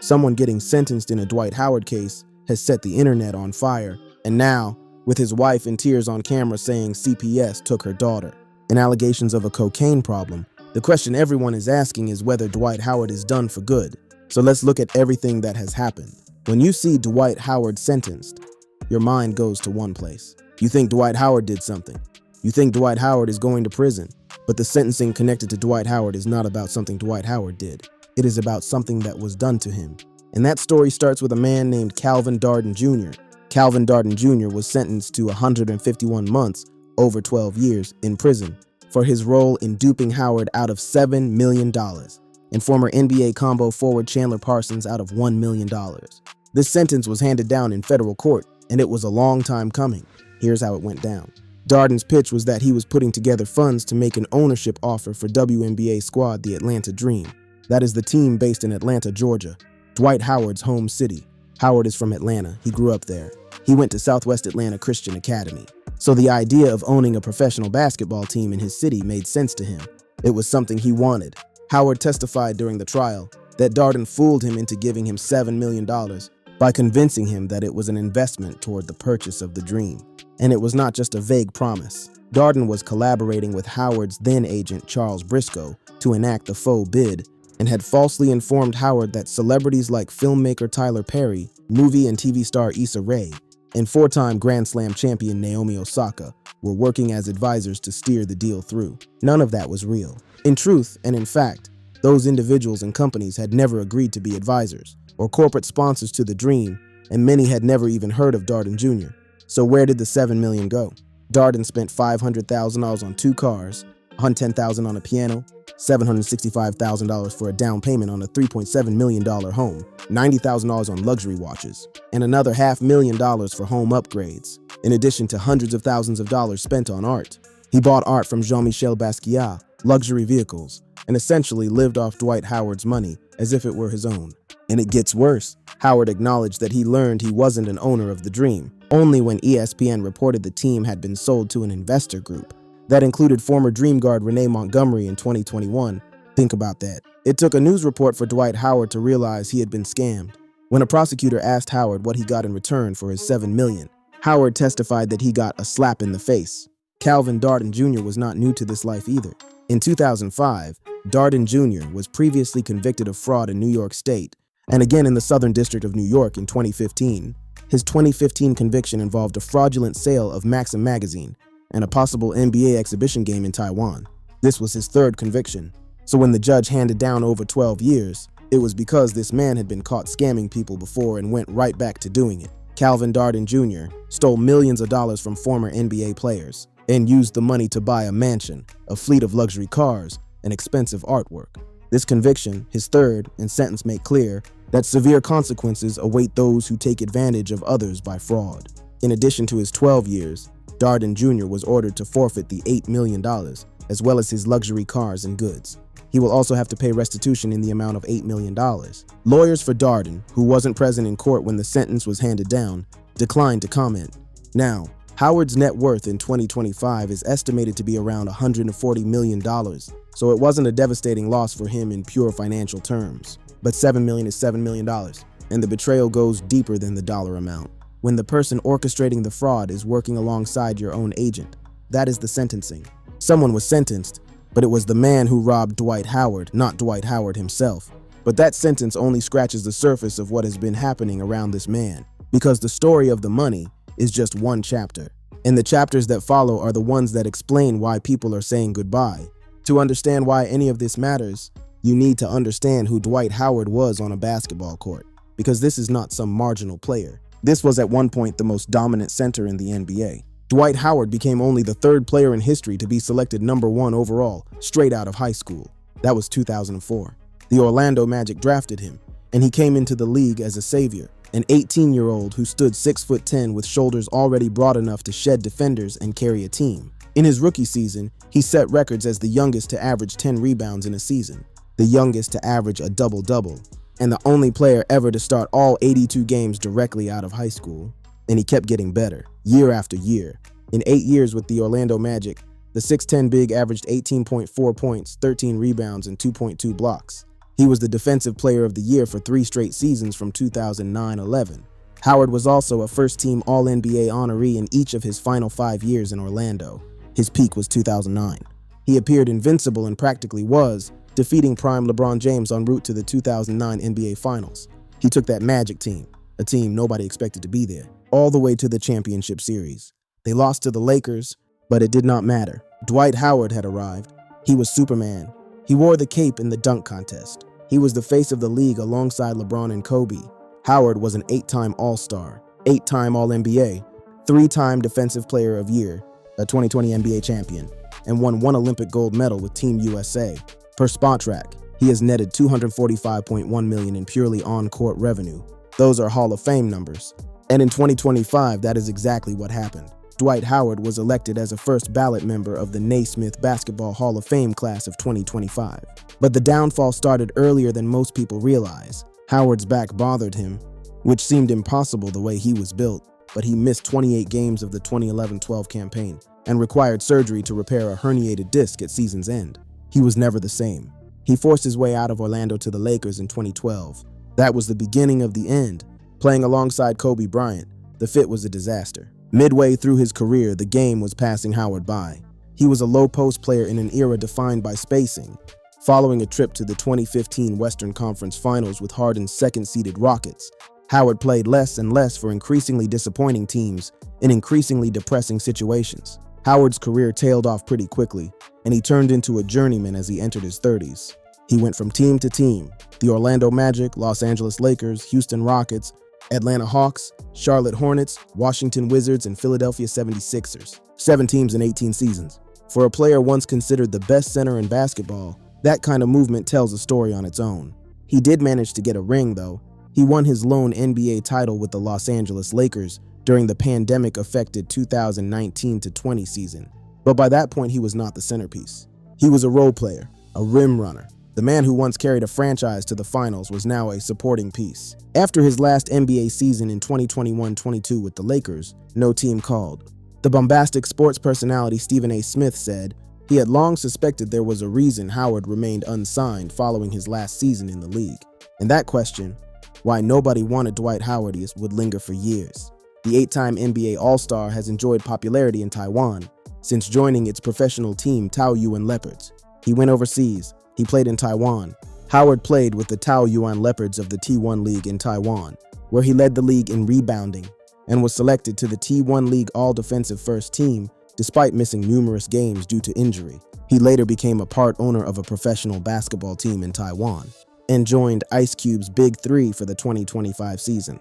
Someone getting sentenced in a Dwight Howard case has set the internet on fire, and now, with his wife in tears on camera saying CPS took her daughter, and allegations of a cocaine problem, the question everyone is asking is whether Dwight Howard is done for good. So let's look at everything that has happened. When you see Dwight Howard sentenced, your mind goes to one place. You think Dwight Howard did something. You think Dwight Howard is going to prison. But the sentencing connected to Dwight Howard is not about something Dwight Howard did. It is about something that was done to him. And that story starts with a man named Calvin Darden Jr. Calvin Darden Jr. was sentenced to 151 months, over 12 years, in prison for his role in duping Howard out of $7 million and former NBA combo forward Chandler Parsons out of $1 million. This sentence was handed down in federal court, and it was a long time coming. Here's how it went down. Darden's pitch was that he was putting together funds to make an ownership offer for WNBA squad the Atlanta Dream. That is the team based in Atlanta, Georgia, Dwight Howard's home city. Howard is from Atlanta. He grew up there. He went to Southwest Atlanta Christian Academy. So the idea of owning a professional basketball team in his city made sense to him. It was something he wanted. Howard testified during the trial that Darden fooled him into giving him $7 million by convincing him that it was an investment toward the purchase of the dream. And it was not just a vague promise. Darden was collaborating with Howard's then agent Charles Briscoe to enact the faux bid and had falsely informed Howard that celebrities like filmmaker Tyler Perry, movie and TV star Issa Rae, and four-time Grand Slam champion Naomi Osaka were working as advisors to steer the deal through. None of that was real. In truth, and in fact, those individuals and companies had never agreed to be advisors or corporate sponsors to the dream, and many had never even heard of Darden Jr. So where did the $7 million go? Darden spent $500,000 on 2 cars, $110,000 on a piano, $765,000 for a down payment on a $3.7 million home, $90,000 on luxury watches, and another $500,000 for home upgrades, in addition to hundreds of thousands of dollars spent on art. He bought art from Jean-Michel Basquiat, luxury vehicles, and essentially lived off Dwight Howard's money as if it were his own. And it gets worse. Howard acknowledged that he learned he wasn't an owner of the dream only when ESPN reported the team had been sold to an investor group that included former Dream guard Renee Montgomery in 2021. Think about that. It took a news report for Dwight Howard to realize he had been scammed. When a prosecutor asked Howard what he got in return for his $7 million, Howard testified that he got a slap in the face. Calvin Darden Jr. was not new to this life either. In 2005, Darden Jr. was previously convicted of fraud in New York State, and again in the Southern District of New York in 2015. His 2015 conviction involved a fraudulent sale of Maxim magazine and a possible NBA exhibition game in Taiwan. This was his 3rd conviction. So when the judge handed down over 12 years, it was because this man had been caught scamming people before and went right back to doing it. Calvin Darden Jr. stole millions of dollars from former NBA players and used the money to buy a mansion, a fleet of luxury cars, and expensive artwork. This conviction, his 3rd, and sentence make clear that severe consequences await those who take advantage of others by fraud. In addition to his 12 years, Darden Jr. was ordered to forfeit the $8 million, as well as his luxury cars and goods. He will also have to pay restitution in the amount of $8 million. Lawyers for Darden, who wasn't present in court when the sentence was handed down, declined to comment. Now, Howard's net worth in 2025 is estimated to be around $140 million, so it wasn't a devastating loss for him in pure financial terms. But $7 million is $7 million, and the betrayal goes deeper than the dollar amount. When the person orchestrating the fraud is working alongside your own agent, that is the sentencing. Someone was sentenced, but it was the man who robbed Dwight Howard, not Dwight Howard himself. But that sentence only scratches the surface of what has been happening around this man, because the story of the money is just one chapter, and the chapters that follow are the ones that explain why people are saying goodbye. To understand why any of this matters, you need to understand who Dwight Howard was on a basketball court, because this is not some marginal player. This was at one point the most dominant center in the NBA. Dwight Howard became only the 3rd player in history to be selected '1 overall, straight out of high school. That was 2004. The Orlando Magic drafted him, and he came into the league as a savior, an 18-year-old who stood 6'10" with shoulders already broad enough to shed defenders and carry a team. In his rookie season, he set records as the youngest to average 10 rebounds in a season, the youngest to average a double-double, and the only player ever to start all 82 games directly out of high school. And he kept getting better, year after year. In 8 years with the Orlando Magic, the 6'10" big averaged 18.4 points, 13 rebounds, and 2.2 blocks. He was the Defensive Player of the Year for 3 straight seasons from 2009-11. Howard was also a first-team All-NBA honoree in each of his final 5 years in Orlando. His peak was 2009. He appeared invincible and practically was, defeating prime LeBron James en route to the 2009 NBA Finals. He took that Magic team, a team nobody expected to be there, all the way to the championship series. They lost to the Lakers, but it did not matter. Dwight Howard had arrived. He was Superman. He wore the cape in the dunk contest. He was the face of the league alongside LeBron and Kobe. Howard was an 8-time All-Star, 8-time All-NBA, 3-time Defensive Player of the Year, a 2020 NBA champion, and won 1 Olympic gold medal with Team USA. Per Spotrac, he has netted $245.1 million in purely on-court revenue. Those are Hall of Fame numbers. And in 2025, that is exactly what happened. Dwight Howard was elected as a first ballot member of the Naismith Basketball Hall of Fame class of 2025. But the downfall started earlier than most people realize. Howard's back bothered him, which seemed impossible the way he was built, but he missed 28 games of the 2011-12 campaign and required surgery to repair a herniated disc at season's end. He was never the same. He forced his way out of Orlando to the Lakers in 2012. That was the beginning of the end. Playing alongside Kobe Bryant, the fit was a disaster. Midway through his career, the game was passing Howard by. He was a low-post player in an era defined by spacing. Following a trip to the 2015 Western Conference Finals with Harden's second-seeded Rockets, Howard played less and less for increasingly disappointing teams in increasingly depressing situations. Howard's career tailed off pretty quickly, and he turned into a journeyman as he entered his 30s. He went from team to team: the Orlando Magic, Los Angeles Lakers, Houston Rockets, Atlanta Hawks, Charlotte Hornets, Washington Wizards, and Philadelphia 76ers. 7 teams in 18 seasons. For a player once considered the best center in basketball, that kind of movement tells a story on its own. He did manage to get a ring, though. He won his lone NBA title with the Los Angeles Lakers during the pandemic-affected 2019-20 season. But by that point, he was not the centerpiece. He was a role player, a rim runner. The man who once carried a franchise to the finals was now a supporting piece. After his last NBA season in 2021-22 with the Lakers, no team called. The bombastic sports personality Stephen A. Smith said he had long suspected there was a reason Howard remained unsigned following his last season in the league. And that question, why nobody wanted Dwight Howard, would linger for years. The 8-time NBA All-Star has enjoyed popularity in Taiwan since joining its professional team Taoyuan Leopards. He went overseas. He played in Taiwan. Howard played with the Taoyuan Leopards of the T1 League in Taiwan, where he led the league in rebounding and was selected to the T1 League All-Defensive First Team despite missing numerous games due to injury. He later became a part owner of a professional basketball team in Taiwan and joined Ice Cube's Big Three for the 2025 season.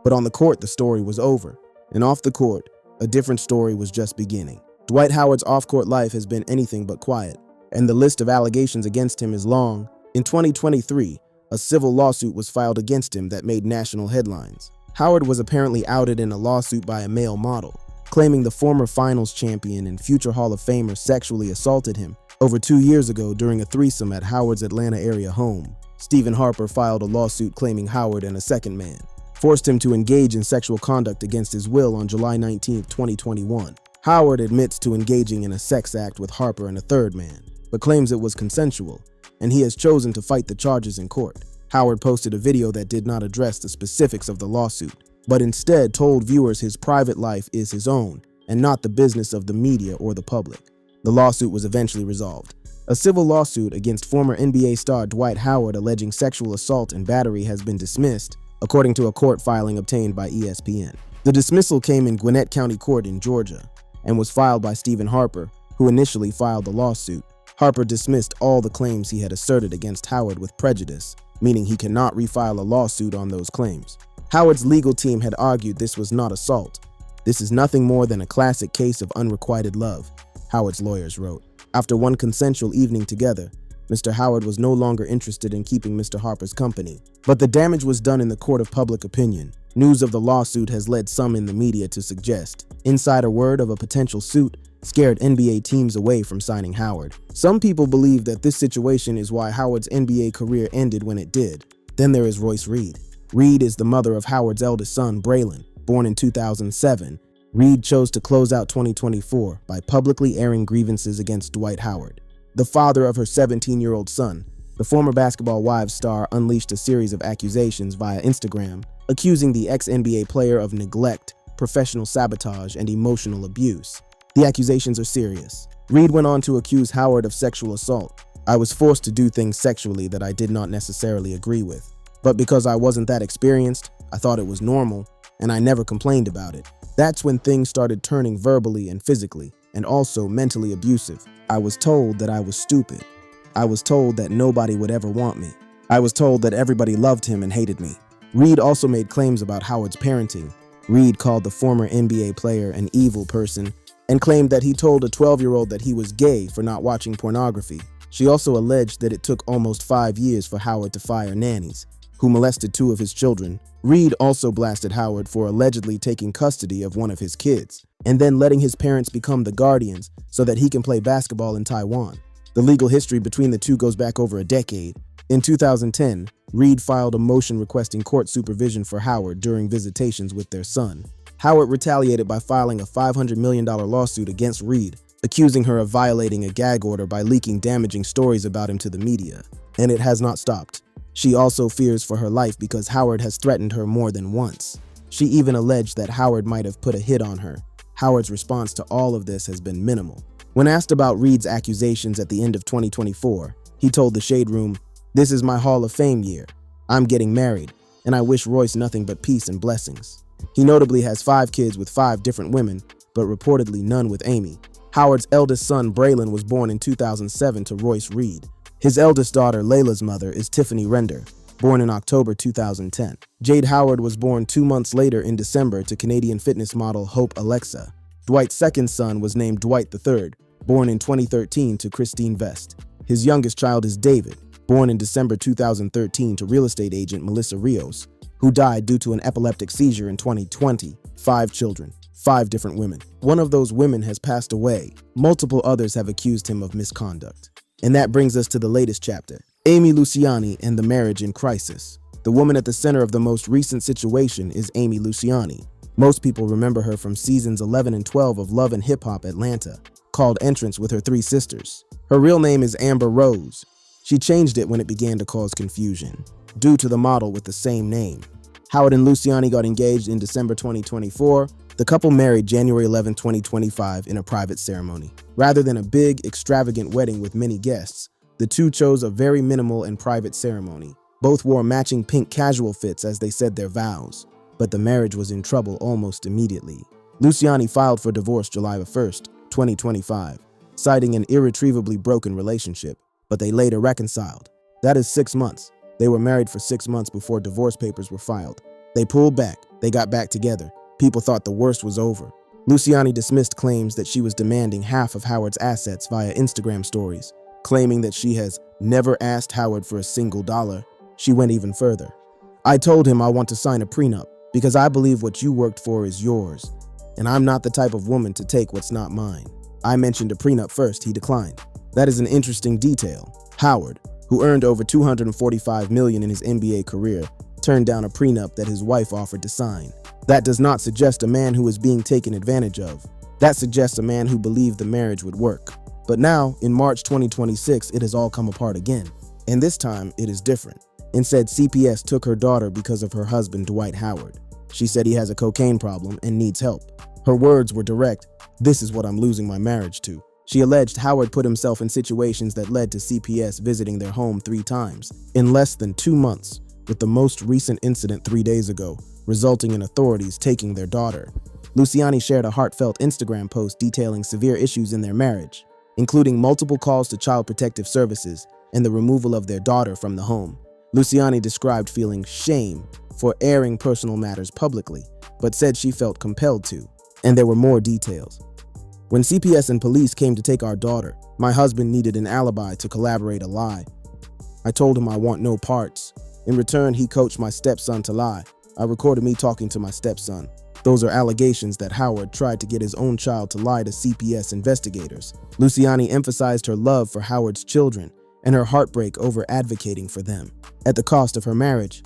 But on the court, the story was over. And off the court, a different story was just beginning. Dwight Howard's off-court life has been anything but quiet, and the list of allegations against him is long. In 2023, a civil lawsuit was filed against him that made national headlines. Howard was apparently outed in a lawsuit by a male model, claiming the former finals champion and future Hall of Famer sexually assaulted him over 2 years ago during a threesome at Howard's Atlanta area home. Stephen Harper filed a lawsuit claiming Howard and a second man forced him to engage in sexual conduct against his will on July 19, 2021. Howard admits to engaging in a sex act with Harper and a third man, but claims it was consensual, and he has chosen to fight the charges in court. Howard posted a video that did not address the specifics of the lawsuit, but instead told viewers his private life is his own and not the business of the media or the public. The lawsuit was eventually resolved. A civil lawsuit against former NBA star Dwight Howard alleging sexual assault and battery has been dismissed, according to a court filing obtained by ESPN. The dismissal came in Gwinnett County Court in Georgia and was filed by Stephen Harper, who initially filed the lawsuit. Harper dismissed all the claims he had asserted against Howard with prejudice, meaning he cannot refile a lawsuit on those claims. Howard's legal team had argued this was not assault. This is nothing more than a classic case of unrequited love, Howard's lawyers wrote. After one consensual evening together, Mr. Howard was no longer interested in keeping Mr. Harper's company. But the damage was done in the court of public opinion. News of the lawsuit has led some in the media to suggest insider word of a potential suit scared NBA teams away from signing Howard. Some people believe that this situation is why Howard's NBA career ended when it did. Then there is Royce Reed. Reed is the mother of Howard's eldest son, Braylon. Born in 2007, Reed chose to close out 2024 by publicly airing grievances against Dwight Howard. The father of her 17-year-old son The former Basketball Wives star unleashed a series of accusations via Instagram, accusing the ex-NBA player of neglect, professional sabotage, and emotional abuse. The accusations are serious. Reed went on to accuse Howard of sexual assault. "I was forced to do things sexually that I did not necessarily agree with. But because I wasn't that experienced, I thought it was normal, and I never complained about it. That's when things started turning verbally and physically, and also mentally abusive. I was told that I was stupid. I was told that nobody would ever want me. I was told that everybody loved him and hated me." Reed also made claims about Howard's parenting. Reed called the former NBA player an evil person and claimed that he told a 12-year-old that he was gay for not watching pornography. She also alleged that it took almost 5 years for Howard to fire nannies, who molested 2 of his children. Reed also blasted Howard for allegedly taking custody of one of his kids, and then letting his parents become the guardians so that he can play basketball in Taiwan. The legal history between the two goes back over a decade. In 2010, Reed filed a motion requesting court supervision for Howard during visitations with their son. Howard retaliated by filing a $500 million lawsuit against Reed, accusing her of violating a gag order by leaking damaging stories about him to the media. And it has not stopped. She also fears for her life because Howard has threatened her more than once. She even alleged that Howard might have put a hit on her. Howard's response to all of this has been minimal. When asked about Reed's accusations at the end of 2024, he told the Shade Room, "This is my Hall of Fame year. I'm getting married, and I wish Royce nothing but peace and blessings." He notably has 5 kids with 5 different women, but reportedly none with Amy. Howard's eldest son, Braylon, was born in 2007 to Royce Reed. His eldest daughter, Layla's mother, is Tiffany Render, born in October 2010. Jade Howard was born 2 months later in December to Canadian fitness model Hope Alexa. Dwight's second son was named Dwight III, born in 2013 to Christine Vest. His youngest child is David, born in December 2013 to real estate agent Melissa Rios, who died due to an epileptic seizure in 2020. 5 children, 5 different women. One of those women has passed away. Multiple others have accused him of misconduct. And that brings us to the latest chapter, Amy Luciani and the marriage in crisis. The woman at the center of the most recent situation is Amy Luciani. Most people remember her from seasons 11 and 12 of Love and Hip Hop Atlanta, called Entrance with her 3 sisters. Her real name is Amber Rose. She changed it when it began to cause confusion, due to the model with the same name. Howard and Luciani got engaged in December 2024. The couple married January 11, 2025 in a private ceremony. Rather than a big, extravagant wedding with many guests, the two chose a very minimal and private ceremony. Both wore matching pink casual fits as they said their vows, but the marriage was in trouble almost immediately. Luciani filed for divorce July 1st, 2025, citing an irretrievably broken relationship, but they later reconciled. That is 6 months. They were married for 6 months before divorce papers were filed. They pulled back. They got back together. People thought the worst was over. Luciani dismissed claims that she was demanding half of Howard's assets via Instagram stories, claiming that she has never asked Howard for a single dollar. She went even further. "I told him I want to sign a prenup because I believe what you worked for is yours, and I'm not the type of woman to take what's not mine. I mentioned a prenup first, he declined." That is an interesting detail. Howard, who earned over $245 million in his NBA career, turned down a prenup that his wife offered to sign. That does not suggest a man who was being taken advantage of. That suggests a man who believed the marriage would work. But now, in March 2026, it has all come apart again. And this time, it is different. Instead, CPS took her daughter because of her husband, Dwight Howard. She said he has a cocaine problem and needs help. Her words were direct, "This is what I'm losing my marriage to." She alleged Howard put himself in situations that led to CPS visiting their home 3 times in less than 2 months, with the most recent incident 3 days ago, resulting in authorities taking their daughter. Luciani shared a heartfelt Instagram post detailing severe issues in their marriage, including multiple calls to Child Protective Services and the removal of their daughter from the home. Luciani described feeling shame for airing personal matters publicly, but said she felt compelled to, and there were more details. "When CPS and police came to take our daughter, my husband needed an alibi to collaborate a lie. I told him I want no parts. In return, he coached my stepson to lie. I recorded me talking to my stepson." Those are allegations that Howard tried to get his own child to lie to CPS investigators. Luciani emphasized her love for Howard's children and her heartbreak over advocating for them, at the cost of her marriage.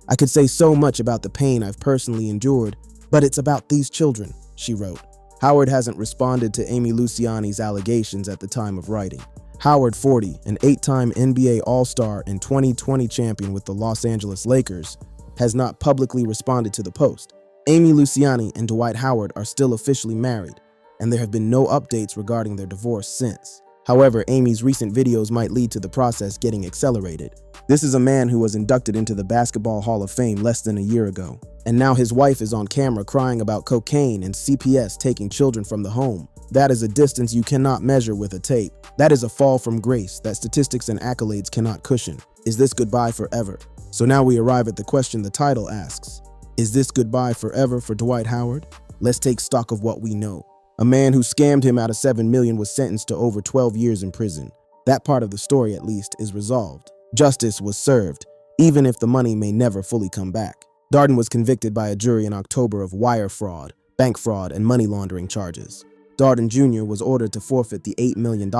"I could say so much about the pain I've personally endured, but it's about these children," she wrote. Howard hasn't responded to Amy Luciani's allegations at the time of writing. Howard, 40, an 8-time NBA All-Star and 2020 champion with the Los Angeles Lakers, has not publicly responded to the post. Amy Luciani and Dwight Howard are still officially married, and there have been no updates regarding their divorce since. However, Amy's recent videos might lead to the process getting accelerated. This is a man who was inducted into the Basketball Hall of Fame less than a year ago, and now his wife is on camera crying about cocaine and CPS taking children from the home. That is a distance you cannot measure with a tape. That is a fall from grace that statistics and accolades cannot cushion. Is this goodbye forever? So now we arrive at the question the title asks. Is this goodbye forever for Dwight Howard? Let's take stock of what we know. A man who scammed him out of $7 million was sentenced to over 12 years in prison. That part of the story, at least, is resolved. Justice was served, even if the money may never fully come back. Darden was convicted by a jury in October of wire fraud, bank fraud, and money laundering charges. Darden Jr. was ordered to forfeit the $8 million,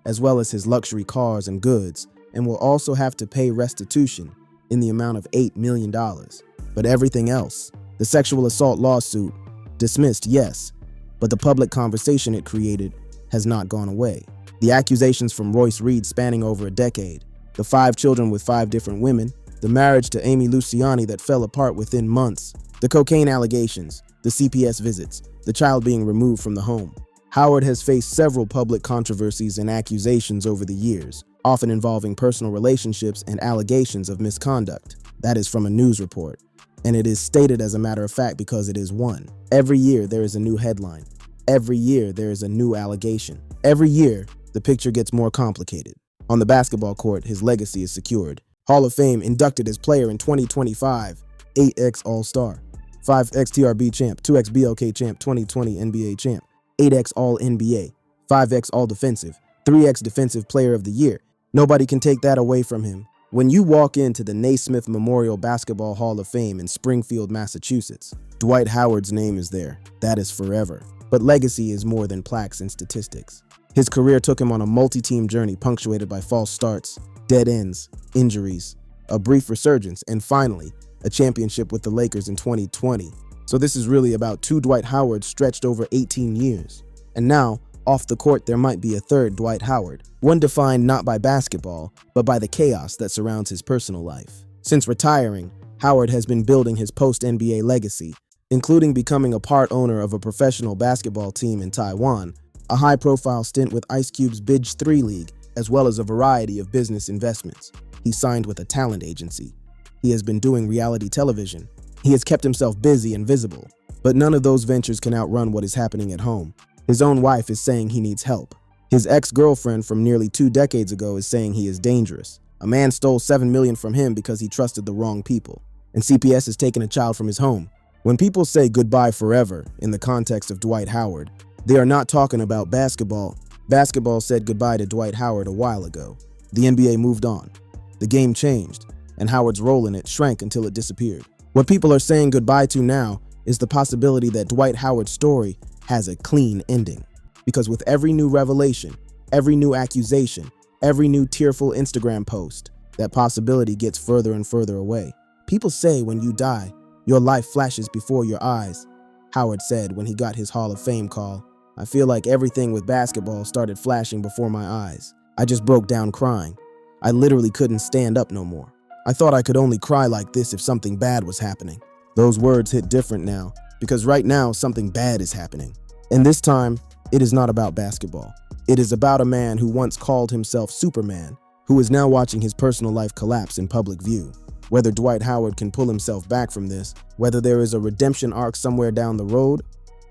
as well as his luxury cars and goods, and will also have to pay restitution in the amount of $8 million. But everything else, the sexual assault lawsuit, dismissed, yes, but the public conversation it created has not gone away. The accusations from Royce Reed spanning over a decade, the 5 children with 5 different women, the marriage to Amy Luciani that fell apart within months, the cocaine allegations, the CPS visits, the child being removed from the home. Howard has faced several public controversies and accusations over the years, often involving personal relationships and allegations of misconduct. That is from a news report. And it is stated as a matter of fact because it is one. Every year there is a new headline. Every year there is a new allegation. Every year the picture gets more complicated. On the basketball court, his legacy is secured. Hall of Fame inducted as player in 2025, 8x All-Star, 5x TRB champ, 2x BLK champ, 2020 NBA champ, 8x All-NBA, 5x All-Defensive, 3x Defensive Player of the Year. Nobody can take that away from him. When you walk into the Naismith Memorial Basketball Hall of Fame in Springfield, Massachusetts, Dwight Howard's name is there. That is forever. But legacy is more than plaques and statistics. His career took him on a multi-team journey punctuated by false starts, dead ends, injuries, a brief resurgence, and finally, a championship with the Lakers in 2020. So this is really about 2 Dwight Howards stretched over 18 years. And now, off the court, there might be a third Dwight Howard, one defined not by basketball, but by the chaos that surrounds his personal life. Since retiring, Howard has been building his post-NBA legacy, including becoming a part owner of a professional basketball team in Taiwan, a high-profile stint with Ice Cube's Big 3 League, as well as a variety of business investments. He signed with a talent agency. He has been doing reality television. He has kept himself busy and visible, but none of those ventures can outrun what is happening at home. His own wife is saying he needs help. His ex-girlfriend from nearly 2 decades ago is saying he is dangerous. A man stole $7 million from him because he trusted the wrong people. And CPS has taken a child from his home. When people say goodbye forever in the context of Dwight Howard, they are not talking about basketball. Basketball said goodbye to Dwight Howard a while ago. The NBA moved on. The game changed, and Howard's role in it shrank until it disappeared. What people are saying goodbye to now is the possibility that Dwight Howard's story has a clean ending. Because with every new revelation, every new accusation, every new tearful Instagram post, that possibility gets further and further away. People say when you die, your life flashes before your eyes. Howard said when he got his Hall of Fame call, "I feel like everything with basketball started flashing before my eyes. I just broke down crying. I literally couldn't stand up no more. I thought I could only cry like this if something bad was happening." Those words hit different now, because right now something bad is happening. And this time, it is not about basketball. It is about a man who once called himself Superman, who is now watching his personal life collapse in public view. Whether Dwight Howard can pull himself back from this, whether there is a redemption arc somewhere down the road,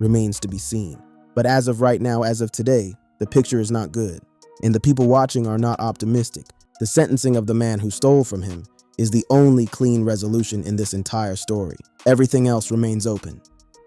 remains to be seen. But as of right now, as of today, the picture is not good, and the people watching are not optimistic. The sentencing of the man who stole from him is the only clean resolution in this entire story. Everything else remains open.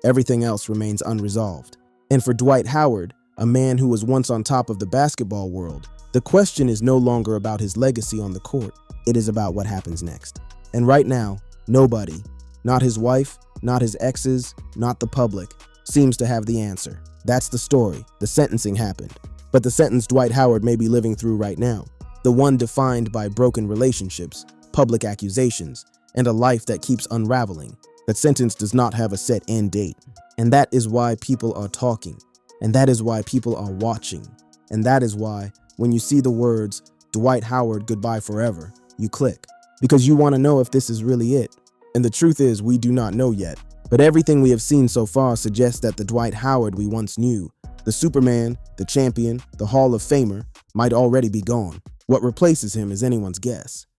Everything else remains unresolved. And for Dwight Howard, a man who was once on top of the basketball world, the question is no longer about his legacy on the court. It is about what happens next. And right now, nobody, not his wife, not his exes, not the public, seems to have the answer. That's the story. The sentencing happened. But the sentence Dwight Howard may be living through right now, the one defined by broken relationships, public accusations, and a life that keeps unraveling, that sentence does not have a set end date. And that is why people are talking. And that is why people are watching. And that is why, when you see the words, Dwight Howard, goodbye forever, you click. Because you want to know if this is really it. And the truth is, we do not know yet. But everything we have seen so far suggests that the Dwight Howard we once knew, the Superman, the champion, the Hall of Famer, might already be gone. What replaces him is anyone's guess.